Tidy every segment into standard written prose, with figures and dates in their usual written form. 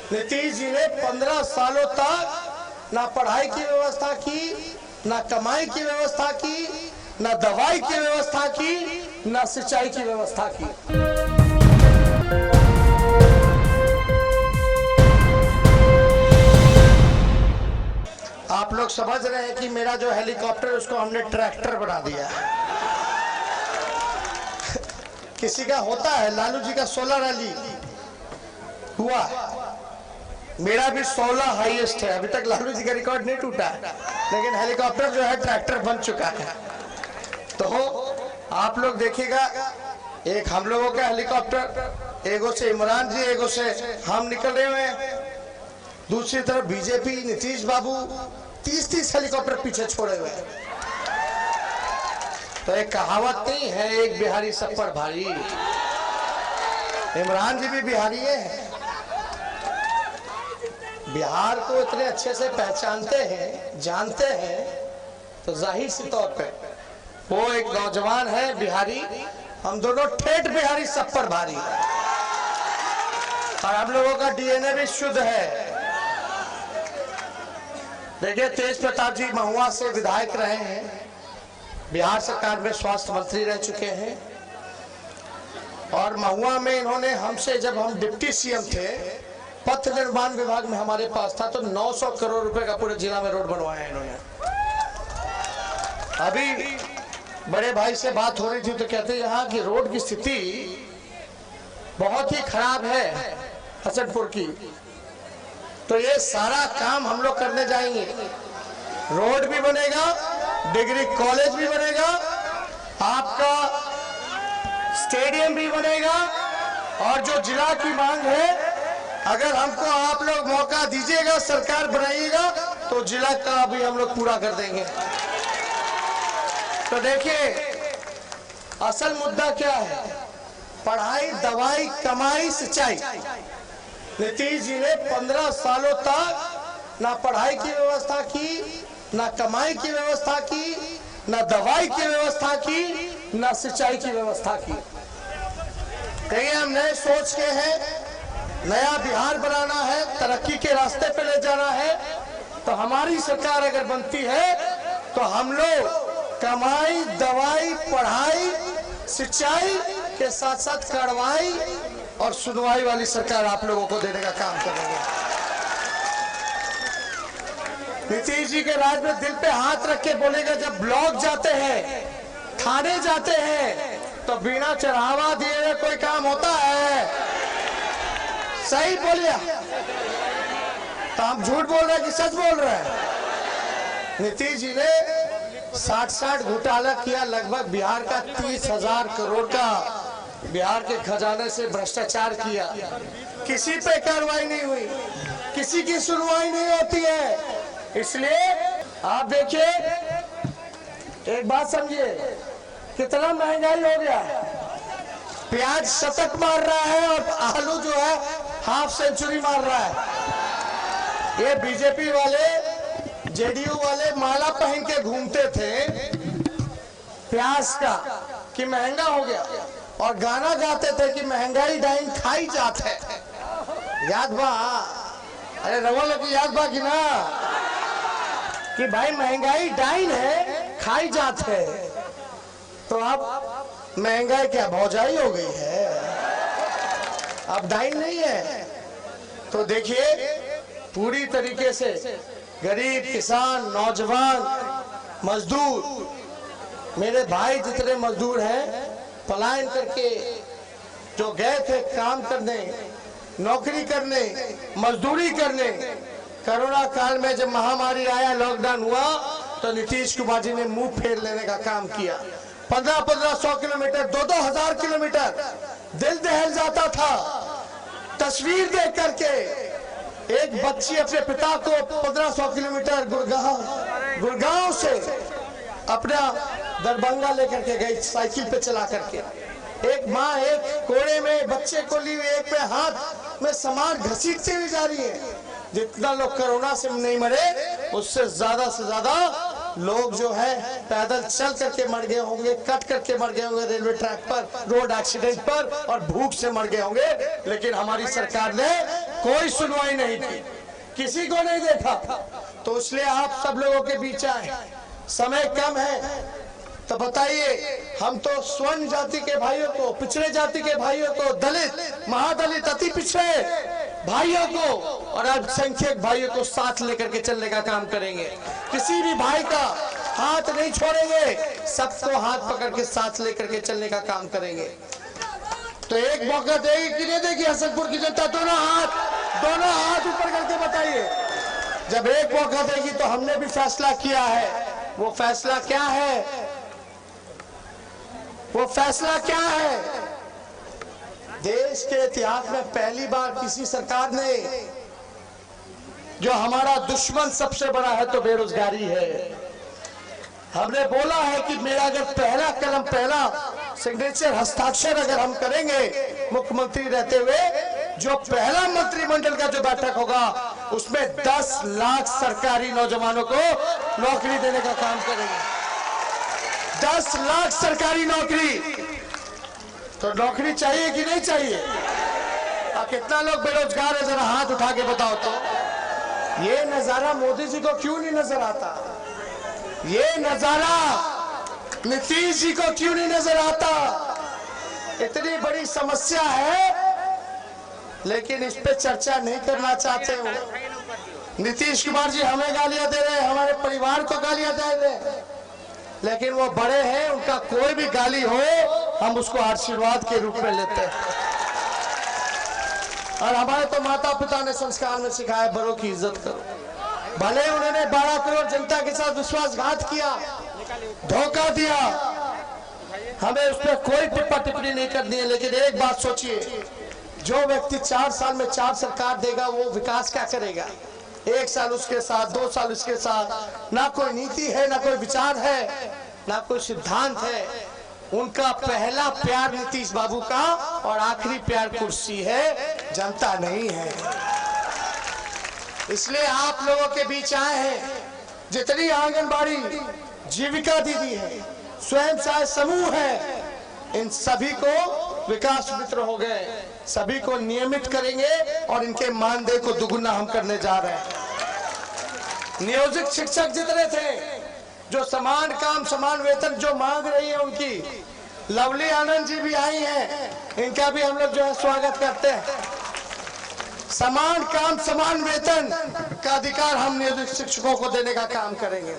नीतीश जी ने 15 सालों तक ना पढ़ाई की व्यवस्था की, ना कमाई की व्यवस्था की, ना दवाई की व्यवस्था की, ना सिंचाई की व्यवस्था की। आप लोग समझ रहे हैं कि मेरा जो हेलीकॉप्टर उसको हमने ट्रैक्टर बना दिया। किसी का होता है, लालू जी का 16 रैली हुआ, मेरा भी 16 हाईएस्ट है। अभी तक लालू जी का रिकॉर्ड नहीं टूटा है, लेकिन हेलीकॉप्टर जो है ट्रैक्टर बन चुका है। तो आप लोग देखिएगा, एक हम लोगों का हेलीकॉप्टर, एगो से इमरान जी, एगो से हम निकल रहे हुए हैं, दूसरी तरफ बीजेपी नीतीश बाबू 30-30 हेलीकॉप्टर पीछे छोड़े हुए हैं। तो एक कहावत नहीं है, एक बिहारी सब पर भारी। इमरान जी भी बिहारी है, बिहार को इतने अच्छे से पहचानते हैं, जानते हैं, तो जाहिर सी तौर पे वो एक नौजवान है बिहारी, हम दोनों ठेठ बिहारी सब पर भारी, और हम लोगों का डीएनए भी शुद्ध है। देखिए, तेज प्रताप जी महुआ से विधायक रहे हैं, बिहार सरकार में स्वास्थ्य मंत्री रह चुके हैं, और महुआ में इन्होंने हमसे, जब हम डिप्टी सीएम थे, पथ निर्माण विभाग में हमारे पास था, तो 900 करोड़ रुपए का पूरे जिला में रोड बनवाया है इन्होंने। अभी बड़े भाई से बात हो रही थी तो कहते यहाँ की रोड की स्थिति बहुत ही खराब है हसनपुर की, तो ये सारा काम हम लोग करने जाएंगे। रोड भी बनेगा, डिग्री कॉलेज भी बनेगा, आपका स्टेडियम भी बनेगा, और जो जिला की मांग है, अगर हमको आप लोग मौका दीजिएगा, सरकार बनाइएगा, तो जिला का भी हम लोग पूरा कर देंगे। तो देखिए, असल मुद्दा क्या है? पढ़ाई, दवाई, कमाई, सिंचाई। नीतीश जी ने 15 सालों तक ना पढ़ाई की व्यवस्था की, ना कमाई की व्यवस्था की, ना दवाई की व्यवस्था की, ना सिंचाई की व्यवस्था की। देखिए, हम नए सोच के हैं, नया बिहार बनाना है, तरक्की के रास्ते पे ले जाना है, तो हमारी सरकार अगर बनती है तो हम लोग कमाई, दवाई, पढ़ाई, सिंचाई के साथ साथ कार्रवाई और सुनवाई वाली सरकार आप लोगों को देने का काम करेंगे। नीतीश जी के राज में दिल पे हाथ रख के बोलेगा, जब ब्लॉक जाते हैं, थाने जाते हैं, तो बिना चढ़ावा दिए हुए कोई काम होता है? सही बोलिए, तो हम झूठ बोल रहे हैं कि सच बोल रहे हैं? नीतीश जी ने 60 घोटाला किया, लगभग बिहार का 30,000 करोड़ का बिहार के खजाने से भ्रष्टाचार किया, किसी पे कार्रवाई नहीं हुई, किसी की सुनवाई नहीं होती है। इसलिए आप देखिए, एक बात समझिए, कितना महंगाई हो गया है। प्याज शतक मार रहा है और आलू जो है हाफ सेंचुरी मार रहा है। ये बीजेपी वाले, जेडीयू वाले माला पहन के घूमते थे प्याज का कि महंगा हो गया, और गाना गाते थे कि महंगाई डाइन खाई जात है। याद बा? अरे रवा लोग याद बा कि ना, कि भाई महंगाई डाइन है, खाई जात है। तो अब महंगाई क्या भौजाई हो गई है, अब डाइन नहीं है। तो देखिए, पूरी तरीके से गरीब, किसान, नौजवान, मजदूर, मेरे भाई जितने मजदूर हैं, पलायन करके जो गए थे काम करने, नौकरी करने, मजदूरी करने, कोरोना काल में जब महामारी आया, लॉकडाउन हुआ, तो नीतीश कुमार जी ने मुंह फेर लेने का काम किया। 1500 किलोमीटर, 2-2 किलोमीटर दिल दहल जाता था तस्वीर देख करके। एक बच्ची अपने पिता को 1500 किलोमीटर गुड़गांव से अपना दरभंगा लेकर के गई, साइकिल पे चला करके। एक माँ एक कोड़े में बच्चे को ली हुई, एक पे हाथ में सामान घसीटती हुई जा रही है। जितना लोग कोरोना से नहीं मरे, उससे ज्यादा से ज्यादा लोग जो है पैदल चल करके मर गए होंगे, कट करके मर गए होंगे रेलवे ट्रैक पर, रोड एक्सीडेंट पर, और भूख से मर गए होंगे। लेकिन हमारी सरकार ने कोई सुनवाई नहीं की, किसी को नहीं देखा। तो इसलिए आप सब लोगों के बीच आए, समय कम है, तो बताइए, हम तो स्वर्ण जाति के भाइयों को, पिछड़े जाति के भाइयों को, दलित, महादलित, अति पिछड़े भाइयों को और अल्पसंख्यक भाइयों को साथ लेकर के चलने का काम करेंगे। किसी भी भाई का हाथ नहीं छोड़ेंगे, सबको हाथ पकड़ के साथ लेकर के चलने का काम करेंगे। तो एक मौका देगी कि नहीं देगी हसनपुर की जनता? दोनों हाथ ऊपर करके बताइए। जब एक मौका देगी तो हमने भी फैसला किया है। वो फैसला क्या है? वो फैसला क्या है? देश के इतिहास में पहली बार किसी सरकार ने, जो हमारा दुश्मन सबसे बड़ा है तो बेरोजगारी है, हमने बोला है कि मेरा अगर पहला कलम, पहला सिग्नेचर, हस्ताक्षर अगर हम करेंगे मुख्यमंत्री रहते हुए, जो पहला मंत्रिमंडल का जो बैठक होगा उसमें 10 लाख सरकारी नौजवानों को नौकरी देने का काम करेंगे। 10 लाख सरकारी नौकरी। तो नौकरी चाहिए कि नहीं चाहिए? कितना लोग बेरोजगार है, जरा हाथ उठा के बताओ तो। ये नजारा मोदी जी को क्यों नहीं नजर आता? ये नजारा नीतीश जी को क्यों नहीं नजर आता? इतनी बड़ी समस्या है लेकिन इस पे चर्चा नहीं करना चाहते हो। नीतीश कुमार जी हमें गालियां दे रहे हैं, हमारे परिवार को गालियां दे रहे हैं, लेकिन वो बड़े हैं, उनका कोई भी गाली हो हम उसको आशीर्वाद के रूप में लेते हैं। और हमारे तो माता पिता ने संस्कार में सिखाया बड़ों की इज्जत करो। भले उन्होंने 12 करोड़ जनता के साथ विश्वासघात किया, धोखा दिया, हमें उस पर कोई टिप्पा टिप्पणी नहीं करनी है, लेकिन एक बात सोचिए, जो व्यक्ति 4 साल में 4 सरकार देगा वो विकास क्या करेगा? 1 साल उसके साथ, 2 साल उसके साथ, ना कोई नीति है, ना कोई विचार है, ना कोई सिद्धांत है। उनका पहला प्यार नीतीश बाबू का और आखिरी प्यार कुर्सी है, जनता नहीं है। इसलिए आप लोगों के बीच आए हैं। जितनी आंगनबाड़ी, जीविका दीदी है, स्वयं सहायता समूह है, इन सभी को विकास मित्र हो गए, सभी को नियमित करेंगे और इनके मानदेय को दुगुना हम करने जा रहे हैं। नियोजित शिक्षक जितने थे, जो समान काम समान वेतन जो मांग रही है उनकी, लवली आनंद जी भी आई हैं, इनका भी हम लोग जो है स्वागत करते हैं। समान काम समान वेतन का अधिकार हम नियोजित शिक्षकों को देने का काम करेंगे।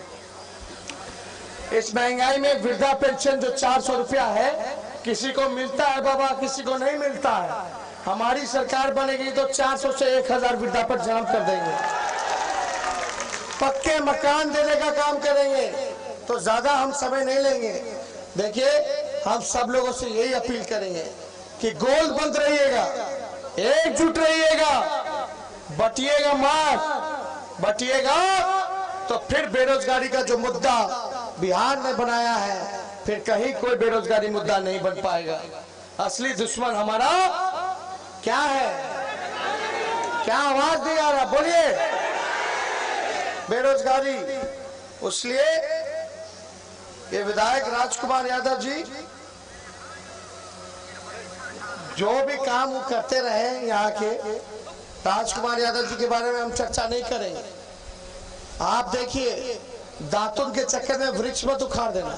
इस महंगाई में वृद्धा पेंशन जो 400 रुपया है, किसी को मिलता है बाबा, किसी को नहीं मिलता है। हमारी सरकार बनेगी तो 400 से 1000 वृद्धा पर जन्म कर देंगे, पक्के मकान देने का काम करेंगे। तो ज्यादा हम समय नहीं लेंगे। देखिए, हम सब लोगों से यही अपील करेंगे कि गोलबंद रहिएगा, एकजुट रहिएगा, बटिएगा मत। बटिएगा तो फिर बेरोजगारी का जो मुद्दा बिहार ने बनाया है, फिर कहीं कोई बेरोजगारी मुद्दा नहीं बन पाएगा। असली दुश्मन हमारा क्या है? क्या आवाज नहीं आ रहा? बोलिए। बेरोजगारी। इसलिए ये विधायक राजकुमार यादव जी जो भी काम वो करते रहे, यहाँ के राजकुमार यादव जी के बारे में हम चर्चा नहीं करेंगे। आप देखिए, दातुन के चक्कर में वृक्ष मत उखाड़ देना।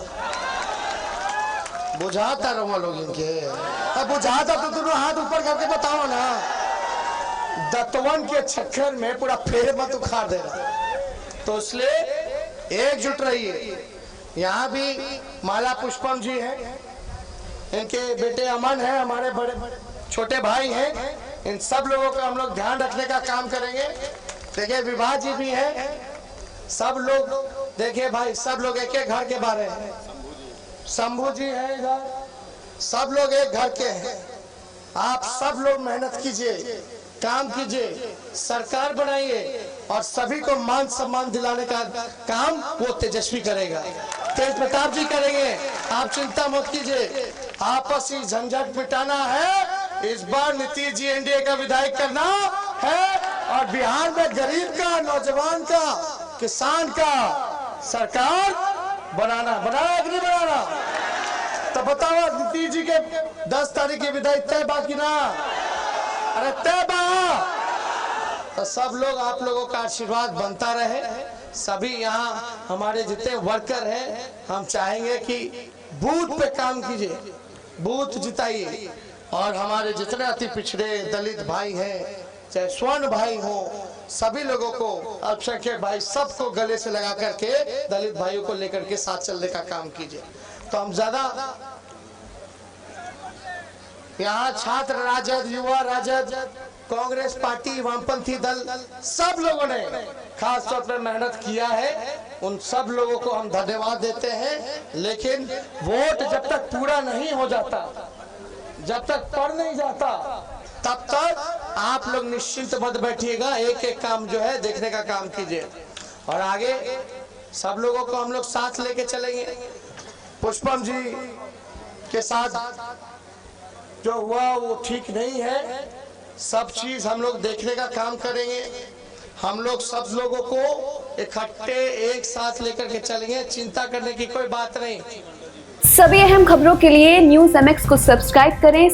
बुझाता रहो लोग इनके, अब बुझाता तो दोनों हाथ ऊपर करके बताओ ना। दतवन के चक्कर में पूरा पेड़ मत उखाड़ देना। तो इसलिए एकजुट रहिए। यहाँ भी माला पुष्पम जी हैं, इनके बेटे अमन है, हमारे बड़े छोटे भाई हैं। इन सब लोगों का हम लोग ध्यान रखने का काम करेंगे। देखिए, विभा जी भी है, सब लोग देखिए भाई, सब लोग एक एक घर के बारे हैं। शंभू जी है इधर, सब लोग एक घर के हैं। आप सब लोग मेहनत कीजिए, काम कीजिए, सरकार बनाइए और सभी को मान सम्मान दिलाने का काम वो तेजस्वी करेगा, तेज प्रताप जी करेंगे। आप चिंता मत कीजिए। आपसी झंझट मिटाना है, इस बार नीतीश जी एनडीए का विधायक करना है और बिहार में गरीब का, नौजवान का, किसान का सरकार बनाना कि नहीं बनाना? तो बताओ, नीतीश जी के 10 तारीख के विधायक तय बाकी ना? अरे तय बा, तो सब लोग आप लोगों का आशीर्वाद बनता रहे। सभी यहाँ हमारे जितने वर्कर हैं, हम चाहेंगे कि बूथ पे काम कीजिए, बूथ जिताइए। और हमारे जितने अति पिछड़े दलित भाई हैं, चाहे स्वर्ण भाई हो, सभी लोगों को, अल्पसंख्यक भाई, सबको गले से लगा करके दलित भाइयों को लेकर के साथ चलने का काम कीजिए। तो हम ज्यादा यहाँ छात्र राजद, युवा राजद, कांग्रेस पार्टी, वामपंथी दल, सब लोगों ने खास तौर पर मेहनत किया है। उन सब लोगों को हम धन्यवाद देते हैं। लेकिन वोट जब तक पूरा नहीं हो जाता, जब तक पड़ नहीं जाता, तब तक आप लोग निश्चिंत मत बैठिएगा। एक एक काम जो है देखने का काम कीजिए। और आगे सब लोगों को हम लोग साथ लेके चलेंगे। पुष्पम जी के साथ जो हुआ वो ठीक नहीं है। सब चीज हम लोग देखने का काम करेंगे। हम लोग सब लोगों को इकट्ठे एक साथ लेकर के चलेंगे। चिंता करने की कोई बात नहीं। सभी अहम खबरों के लिए न्यूज़ MX को सब्सक्राइब करें,